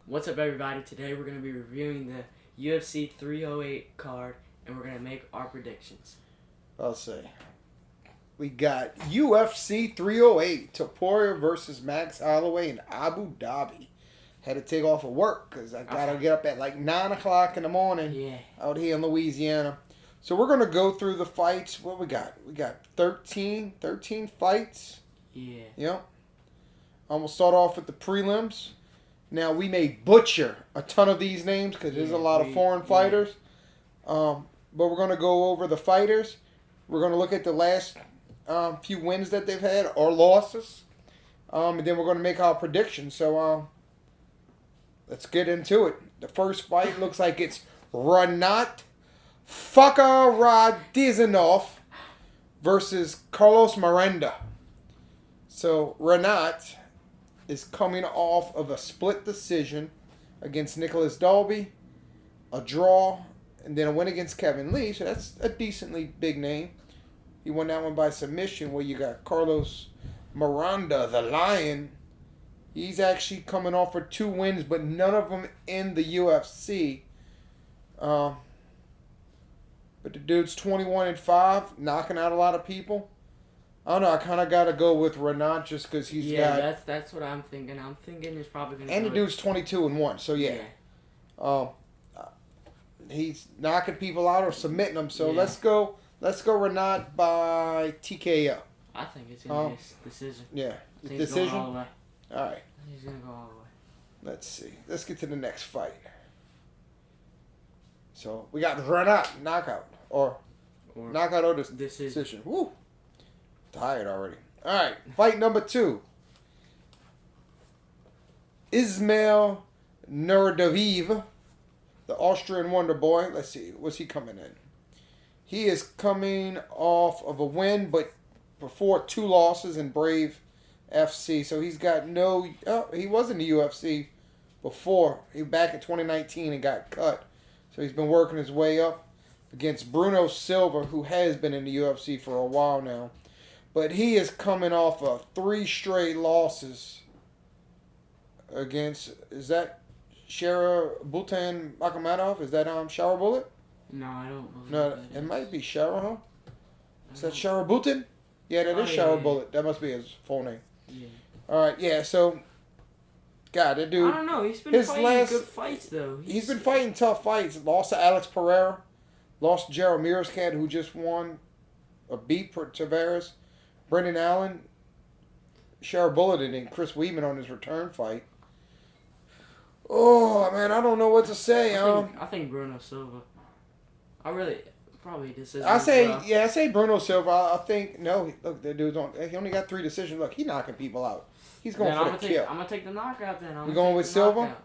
What's up, everybody? Today we're going to be reviewing the UFC 308 card, and we're going to make our predictions. I'll say. We got UFC 308, Topuria versus Max Holloway in Abu Dhabi. Had to take off of work because I got to get up at like 9 o'clock in the morning out here in Louisiana. So we're going to go through the fights. What we got? We got 13 fights. Yeah. Yep. We'll start off with the prelims. Now, we may butcher a ton of these names because there's a lot of foreign fighters. But we're going to go over the fighters. We're going to look at the last few wins that they've had or losses. And then we're going to make our predictions. So, let's get into it. The first fight looks like it's Renat Fakhrizadinov versus Carlos Miranda. So, Renat is coming off of a split decision against Nicholas Dalby, a draw, and then a win against Kevin Lee. So that's a decently big name. He won that one by submission, where you got Carlos Miranda, the Lion. He's actually coming off for 2 wins, but none of them in the UFC. But the dude's 21-5, knocking out a lot of people. I don't know. I kind of got to go with Renat just because he's got... Yeah, that's what I'm thinking. I'm thinking he's probably going to And the dude's 22-1, so yeah. He's knocking people out or submitting them. So let's go Renat by TKO. I think it's going to be a decision. Yeah. Decision? All the way. All right. He's going to go all the way. Let's see. Let's get to the next fight. So we got Renat knockout or knockout or decision. Woo. Tired already. All right. Fight number 2. Ismail Nurmagomedov, the Austrian Wonder Boy. Let's see. What's he coming in? He is coming off of a win, but before 2 losses in Brave FC. So he's got no... Oh, he was in the UFC before. He was back in 2019 and got cut. So he's been working his way up against Bruno Silva, who has been in the UFC for a while now. But he is coming off of 3 straight losses against... Is that Sharabutin Makhmadov? Is that Shara Bullet? No, I don't believe No, it might be Shara, huh? Is that Sharabutin? Yeah, that is Shara Bullet. That must be his full name. Yeah. All right, yeah, so... God, that dude... I don't know. He's been fighting good fights, though. He's been fighting tough fights. Lost to Alex Pereira. Lost to Gerald Mirskat, who just won a beat for Tavares. Brendan Allen. Shara Bullet and Chris Weidman on his return fight. Oh, man, I don't know what to say. I think Bruno Silva. I really... Probably decision. I say Bruno Silva. I think, no, look, the dude's on... He only got 3 decisions. Look, he's knocking people out. He's going for the kill. I'm going to take the knockout then. You going with Silva? Knockout.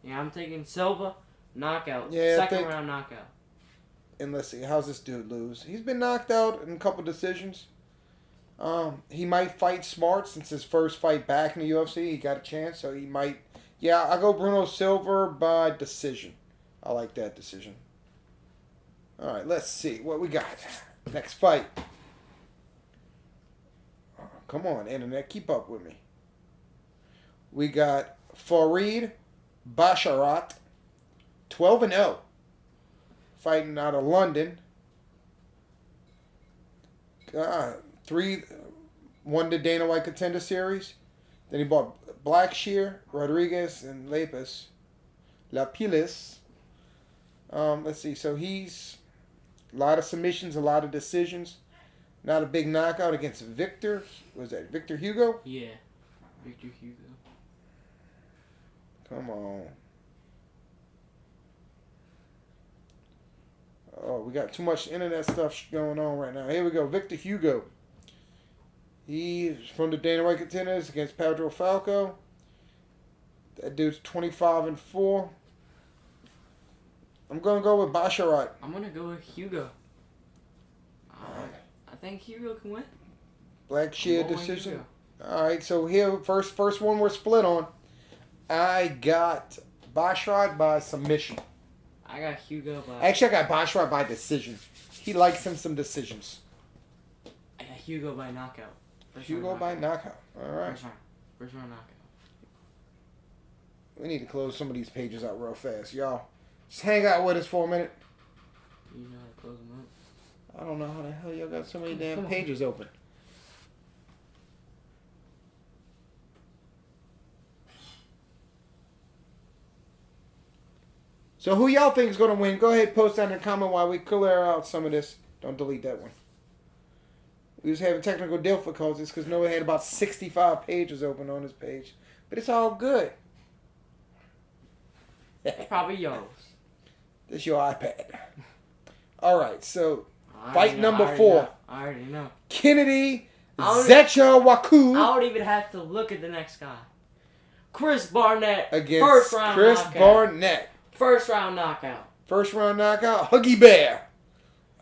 Yeah, I'm taking Silva, knockout. Yeah, Second round knockout. And let's see, how's this dude lose? He's been knocked out in a couple decisions. He might fight smart since his first fight back in the UFC. He got a chance, so he might... Yeah, I'll go Bruno Silva by decision. I like that decision. All right, let's see what we got. Next fight. Oh, come on, Internet, keep up with me. We got Farid Basharat, 12-0, fighting out of London. 3 won the Dana White Contender Series. Then he bought Blackshear, Rodriguez, and Lapilis. Let's see. So he's a lot of submissions, a lot of decisions. Not a big knockout against Victor. Was that Victor Hugo? Yeah, Victor Hugo. Come on. Oh, we got too much internet stuff going on right now. Here we go. Victor Hugo. He's from the Dana White Contenders against Pedro Falco. That dude's 25-4. I'm going to go with Basharat. I'm going to go with Hugo. I think Hugo can win. Blackshear decision. All right, so here, first one we're split on. I got Basharat by submission. I got Hugo by... Actually, I got Basharat by decision. He likes him some decisions. I got Hugo by knockout. Hugo by knockout. All right. First round knockout. We need to close some of these pages out real fast, y'all. Just hang out with us for a minute. You know how to close them up? I don't know how the hell y'all got so many Come damn on. pages open. So who y'all think is going to win? Go ahead, post down in the comment while we clear out some of this. Don't delete that one. We was having technical difficulties because Noah had about 65 pages open on his page. But it's all good. Probably yours. This your iPad. All right, so I fight already know, number I already 4. know, I already know. Kennedy I don't- Zecha Waku I don't even have to look at the next guy. Chris Barnett against first round Chris knockout. Barnett. First round knockout. First round knockout. Huggy Bear.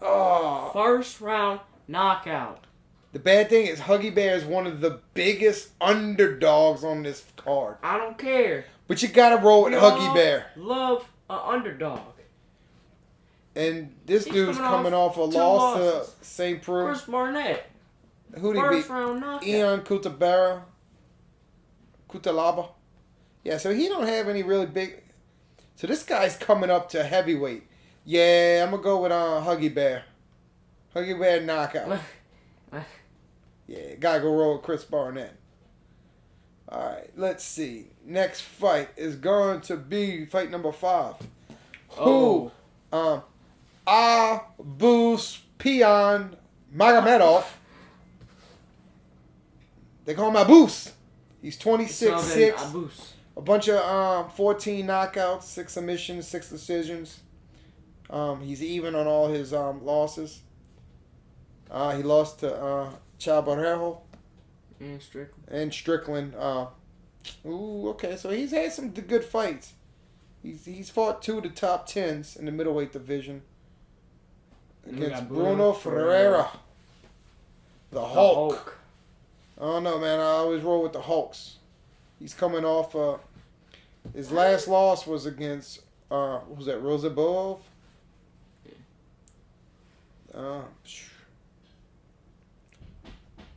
Oh. First round knockout. The bad thing is Huggy Bear is one of the biggest underdogs on this card. I don't care. But you gotta roll with We Huggy all Bear. Love an underdog. And this He's dude's coming off a two loss losses. to St. Preux. Chris Barnett. Who did he First beat? round knockout. Ian Kutalaba. Yeah, so he don't have any really big. So this guy's coming up to heavyweight. Yeah, I'm gonna go with Huggy Bear. Huggy Bear knockout. Yeah, gotta go roll with Chris Barnett. All right, let's see. Next fight is going to be fight number 5. Oh. Who? Abus Pion Magomedov. They call him Abus. He's 26'6". Abus. A bunch of 14 knockouts, 6 submissions, 6 decisions. He's even on all his losses. He lost to Chabarrejo And Strickland. Okay, so he's had some good fights. He's fought 2 of the top 10s in the middleweight division And we against got Bruno Ferreira, the Hulk. I don't know, man. I always roll with the Hulks. He's coming off. His last loss was against. What was that, Rozabov?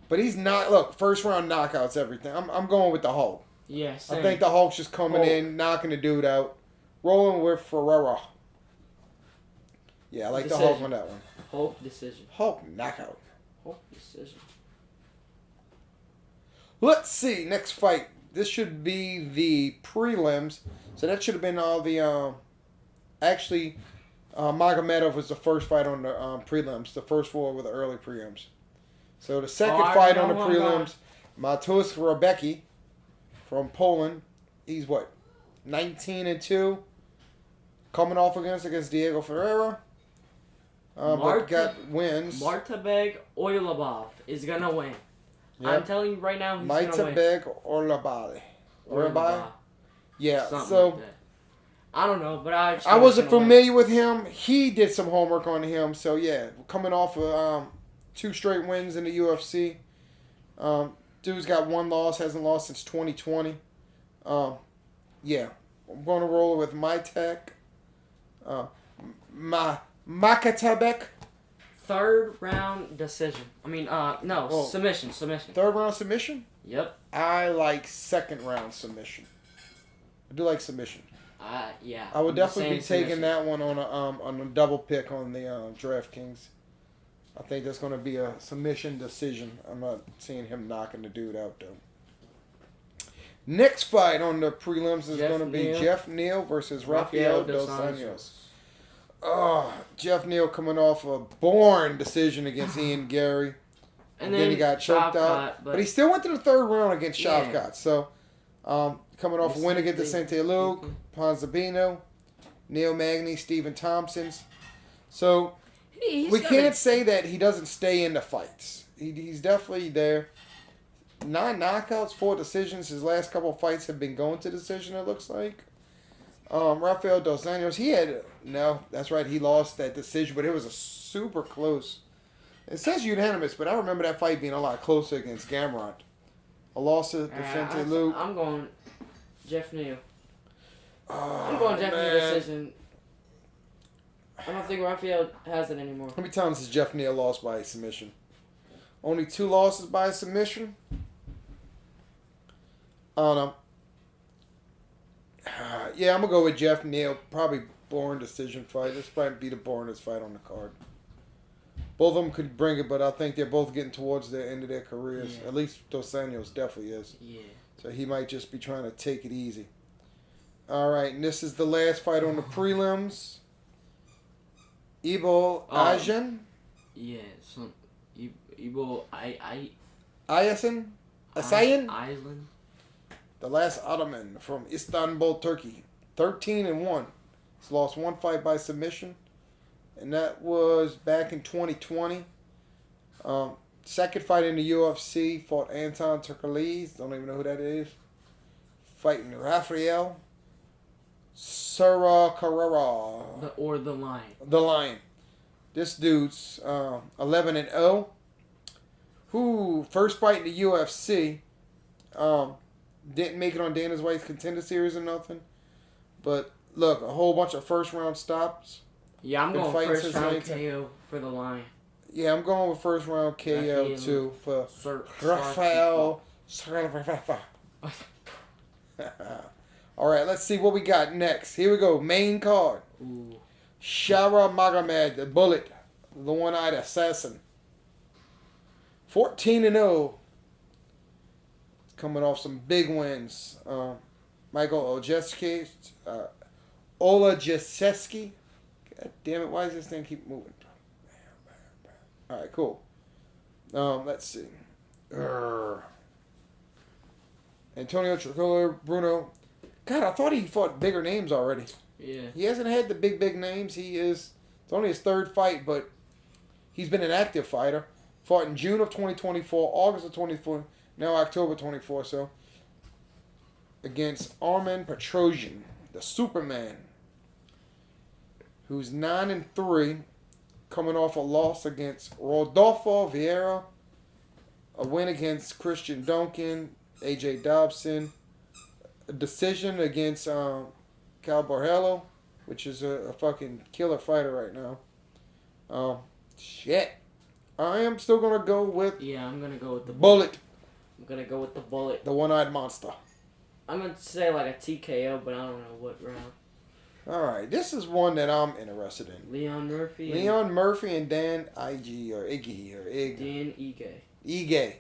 But he's not. Look, first round knockouts, everything. I'm going with the Hulk. Yeah, same. I think the Hulk's just coming Hulk. in, knocking the dude out, rolling with Ferreira. Yeah, I like the Hulk on that one. Hulk decision. Hulk knockout. Hulk decision. Let's see, next fight. This should be the prelims. So that should have been all the. Actually, Magomedov was the first fight on the prelims. The first 4 were the early prelims. So the second fight on the prelims, Matus Rebecki from Poland. He's what, 19-2, coming off against Diego Ferreira. But got wins. Martabeg Oilabov is gonna win. Yep. I'm telling you right now, he's gonna win. Maitabeg Orlabali. Yeah, Something so like that. I don't know, but I wasn't familiar with him. He did some homework on him. So yeah, coming off of 2 straight wins in the UFC. Dude's got 1 loss, hasn't lost since 2020. Yeah, I'm going to roll with Maitek. Makatabek. Third round decision. I mean, no, submission. 3rd round submission? Yep. I like 2nd round submission. I do like submission. Yeah. I would definitely be taking submission. that one on a double pick on the DraftKings. I think that's going to be a submission decision. I'm not seeing him knocking the dude out, though. Next fight on the prelims is going to be Jeff Neal versus Rafael Dos Anjos. Oh, Jeff Neal coming off a boring decision against Ian Gary. And then he got choked out. But he still went to the 3rd round against Shavkat. Yeah. So, coming off a win against Vicente Luke, Ponzabino, Neil Magny, Stephen Thompson's. So, we can't say that he doesn't stay in the fights. He's definitely there. 9 knockouts, 4 decisions. His last couple of fights have been going to decision, it looks like. Rafael Dos Anjos, that's right, he lost that decision, but it was a super close. It says unanimous, but I remember that fight being a lot closer against Gamrot. A loss to Vicente Luke. I'm going Jeff Neal. I'm going Jeff Neal decision. I don't think Rafael has it anymore. How many times has Jeff Neal lost by submission? Only 2 losses by submission? I don't know. Yeah, I'm gonna go with Jeff Neal. Probably boring decision fight. This probably be the boringest fight on the card. Both of them could bring it, but I think they're both getting towards the end of their careers. Yeah. At least Dos Anjos definitely is. Yeah. So he might just be trying to take it easy. All right, and this is the last fight on the prelims. Ibo Ajan. Yeah, some Ibo Ayasin? Island. The last Ottoman from Istanbul, Turkey. 13-1. He's lost one fight by submission. And that was back in 2020. Second fight in the UFC. Fought Anton Turkalez. Don't even know who that is. Fighting Rafael Sara Carrera. The Lion. The Lion. This dude's 11-0. Who first fight in the UFC. Didn't make it on Dana White's Contender Series or nothing. But look, a whole bunch of first round stops. Yeah, I'm going first round KO for the Lion. Yeah, I'm going with first round KO too for Rafael. All right, let's see what we got next. Here we go. Main card. Ooh. Shara Magomed, the Bullet, the one-eyed assassin. 14-0. Coming off some big wins. Michael Olajewski. God damn it, why does this thing keep moving? All right, cool. Let's see. Antonio Tricolor, Bruno. God, I thought he fought bigger names already. Yeah. He hasn't had the big names. It's only his third fight, but he's been an active fighter. Fought in June of 2024, August of 24, now October 24, so. Against Armen Petrosian, the Superman. Who's 9-3, coming off a loss against Rodolfo Vieira, a win against Christian Duncan, AJ Dobson, a decision against Cal Borgello, which is a fucking killer fighter right now. Shit. I am still going to go with... Yeah, I'm going to go with the Bullet. I'm going to go with the Bullet. The one-eyed monster. I'm going to say like a TKO, but I don't know what round. All right, this is one that I'm interested in. Leon Murphy and Dan Ige or Iggy or Ig. Dan Ige. Ige.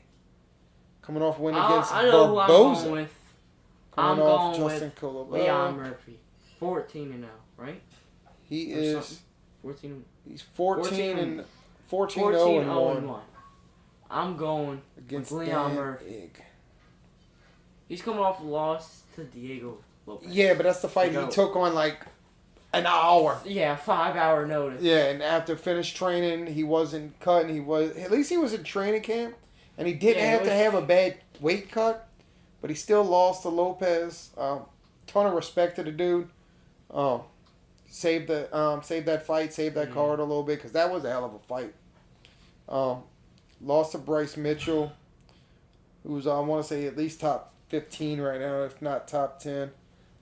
Coming off win against I know who I'm going with. Coming off Justin Colobert. Leon Murphy. 14-0, right? He is 14. He's 14-0-1. I'm going against with Leon Dan Murphy. Ig. He's coming off a loss to Diego Lopez. Yeah, but that's the fight he took on like an hour. Yeah, 5-hour notice. Yeah, and after finished training, he wasn't cut. And at least he was in training camp, and he didn't have to have a bad weight cut, but he still lost to Lopez. Ton of respect to the dude. Saved that fight, saved that card a little bit because that was a hell of a fight. Lost to Bryce Mitchell, who's I want to say at least top 15 right now, if not top 10.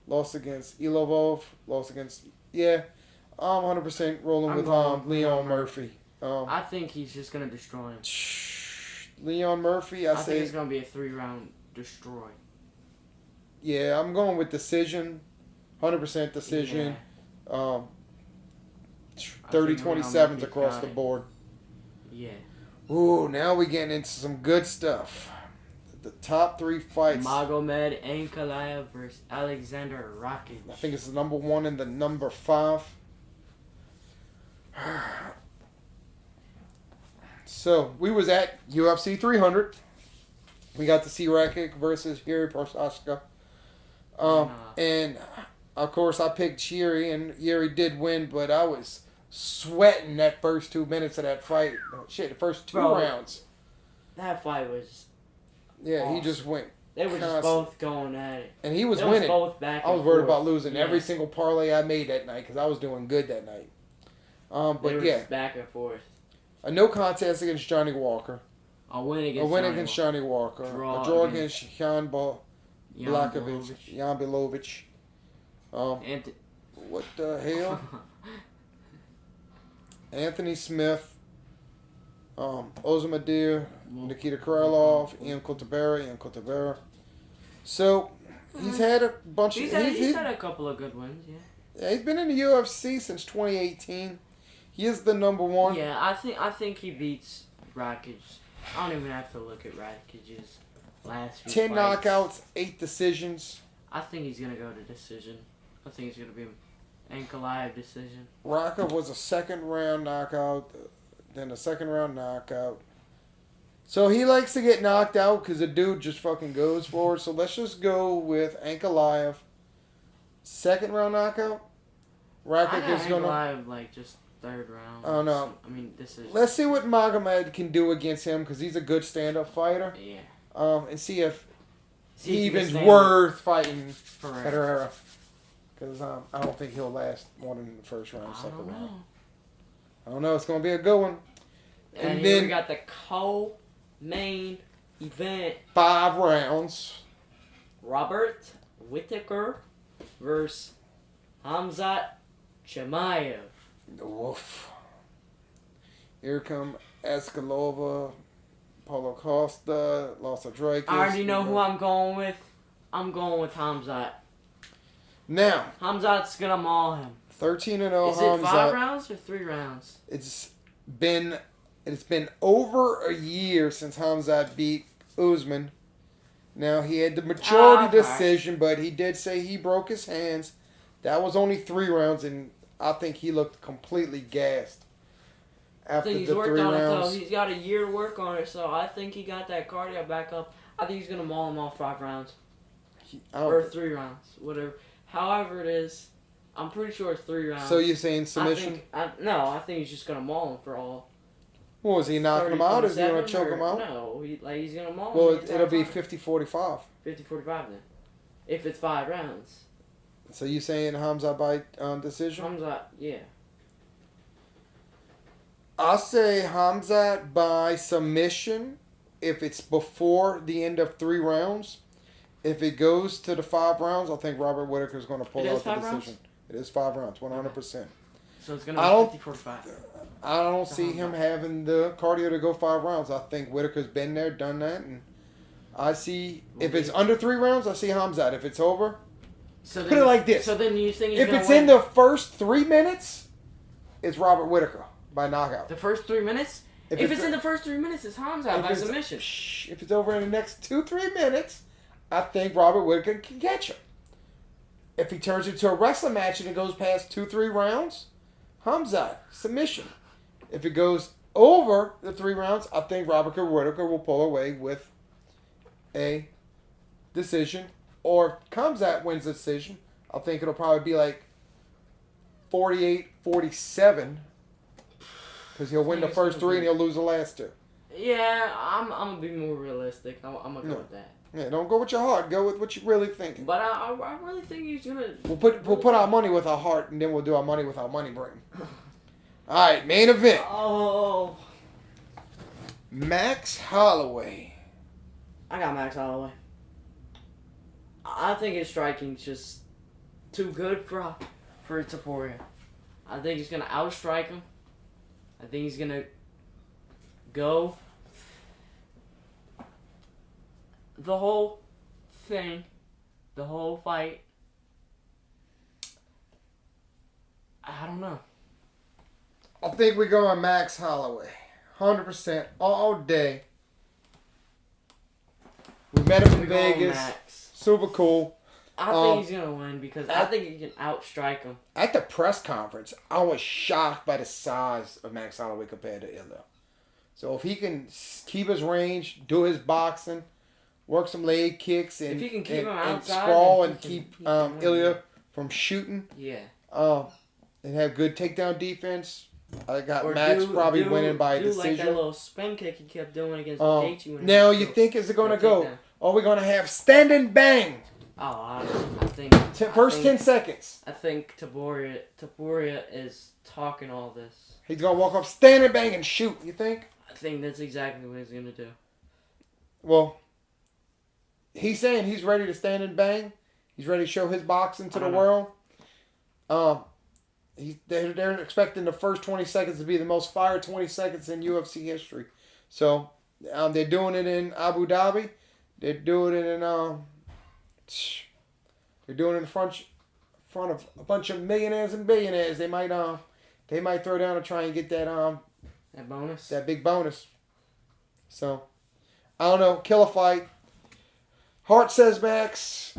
Lost against Ilovov. Lost against I'm 100% rolling with Leon Murphy. I think he's just gonna destroy him. Leon Murphy, I say think it's gonna be a 3-round destroy. Yeah, I'm going with decision, 100% decision. Yeah. 30-27s across the board. Yeah. Ooh, now we're getting into some good stuff. The top 3 fights. Magomed Ankalaev versus Alexander Rakic. I think it's the number 1 and the number 5. So, we was at UFC 300. We got to see Rakic versus Yuri Prochazka. And, of course, I picked Yuri, and Yuri did win, but I was sweating that first 2 minutes of that fight. The first 2 rounds. That fight was... Yeah, awesome. He just went. They were just both going at it. And he was winning. Both back I was worried about losing every single parlay I made that night because I was doing good that night. But they were just back and forth. A no contest against Johnny Walker. A win against Johnny Walker. A draw against Jan Bilovic. What the hell? Anthony Smith. Ozdemir, Nikita Krylov, Ian Cotabera. So, He's had a bunch He's of... had a couple of good wins, yeah. Yeah, he's been in the UFC since 2018. He is the number one. Yeah, I think he beats Rakic. I don't even have to look at Rakic's last few 10 fights. knockouts, 8 decisions. I think he's gonna go to decision. I think it's gonna be an Ankalaev decision. Raka was a second round knockout, then a second round knockout. So he likes to get knocked out because the dude just fucking goes for it. So let's just go with Ankalaev. Second round knockout. I Rakic got is gonna. Ankalaev like just third round. Oh no! I mean, decision. Let's see what Magomed can do against him because he's a good stand-up fighter. Yeah. And see if he he can even's stand worth fighting Correct. Federer. Because I don't think he'll last more than the first round, second round. I don't know. It's going to be a good one. And then here we got the co-main event. 5 rounds. Robert Whittaker versus Hamzat Chimaev. Woof. Here come Escalova, Paulo Costa, Los Andrades. I already know who I'm going with. I'm going with Hamzat. Now, Hamzat's gonna maul him. 13-0 Is Hamzat. it 5 rounds or 3 rounds? It's been over a year since Hamzat beat Usman. Now he had the majority decision, but he did say he broke his hands. That was only 3 rounds, and I think he looked completely gassed after I think he's the worked 3 on it though. rounds. He's got a year to work on it, so I think he got that cardio back up. I think he's gonna maul him all 5 rounds or 3 rounds, whatever. However it is, I'm pretty sure it's 3 rounds. So you're saying submission? I think he's just gonna maul him for all. Well, is he knocking him out? Is he going to choke him out? No, he's gonna maul him. Well, the entire it'll be time. 50-45. 50-45 then. If it's 5 rounds. So you saying Hamzat by decision? Hamzat, yeah. I'll say Hamzat by submission if it's before the end of 3 rounds. If it goes to the 5 rounds, I think Robert Whittaker is going to pull It is out the 5 decision. rounds? It is 5 rounds, 100%. So it's I gonna don't- be 50-45. I don't see him having the cardio to go 5 rounds. I think Whittaker's been there, done that, and I see if it's under 3 rounds, I see Hamzat. If it's over, So put it like this: So then you think he's if gonna it's win in the first 3 minutes, it's Robert Whittaker by knockout. the first 3 minutes? If it's in the first 3 minutes, it's Hamzat by submission. If it's over in the next 2-3 minutes, I think Robert Whittaker can catch him. If he turns it into a wrestling match and it goes past 2-3 rounds, Hamzat submission. If it goes over the 3 rounds, I think Robert Whittaker will pull away with a decision. Or if Hamzat wins the decision, I think it'll probably be like 48-47. Because he'll win the first 3 and he'll lose the last 2. Yeah, I'm gonna be more realistic. I'm gonna go with that. Yeah, don't go with your heart. Go with what you really thinking. But I really think he's gonna. We'll put our money with our heart, and then we'll do our money with our money brain. All right, main event. Oh, Max Holloway. I got Max Holloway. I think his striking's just too good for Topuria. I think he's gonna outstrike him. I think he's gonna go the whole thing, the whole fight. I don't know. I think we're going Max Holloway. 100% all day. We met him in We're going Vegas. Max. Super cool. I think he's gonna win because I think he can outstrike him. At the press conference, I was shocked by the size of Max Holloway compared to Ilya. So if he can keep his range, do his boxing, work some leg kicks, and If he can keep him and outside, sprawl then and he keep can win. Ilya from shooting, Yeah. and have good takedown defense, I got Or Max probably winning by do like that decision. little spin kick he kept doing against Gaethje. Now you think is it going to go? Are we going to have stand and bang? Oh, I think. First 10 seconds. I think Topuria is talking all this. He's going to walk up, stand and bang, and shoot. You think? I think that's exactly what he's gonna do. Well, he's saying he's ready to stand and bang. He's ready to show his boxing to the world. They're expecting the first 20 seconds to be the most fire 20 seconds in UFC history. So they're doing it in Abu Dhabi. They're doing it in They're doing it in front of a bunch of millionaires and billionaires. They might throw down and try and get that bonus, that big bonus. So I don't know. Killer fight. Heart says Max.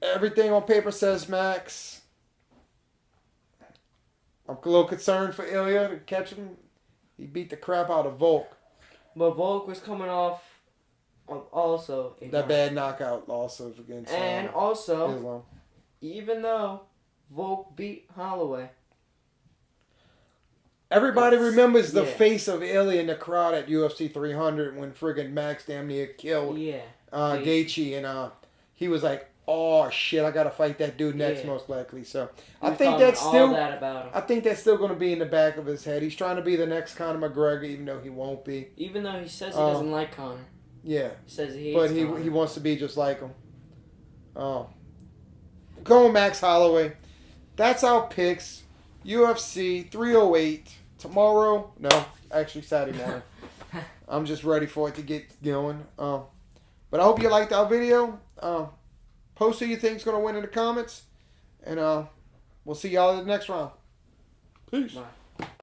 Everything on paper says Max. I'm a little concerned for Ilya to catch him. He beat the crap out of Volk. But Volk was coming off also that bad knockout loss against and also Islam. Even though Volk beat Holloway, everybody remembers the face of Ilya in the crowd at UFC 300 when friggin' Max damn near killed Gaethje, and he was like, "Oh shit, I gotta fight that dude next, most likely." So I think that's still I think that's still gonna be in the back of his head. He's trying to be the next Conor McGregor, even though he won't be. Even though he says he doesn't like Conor. Yeah, he says he hates Conor. He wants to be just like him. Going Max Holloway. That's our picks. UFC 308 tomorrow. No, actually Saturday morning. I'm just ready for it to get going. But I hope you liked our video. Post who you think's gonna win in the comments, and we'll see y'all in the next round. Peace. Bye.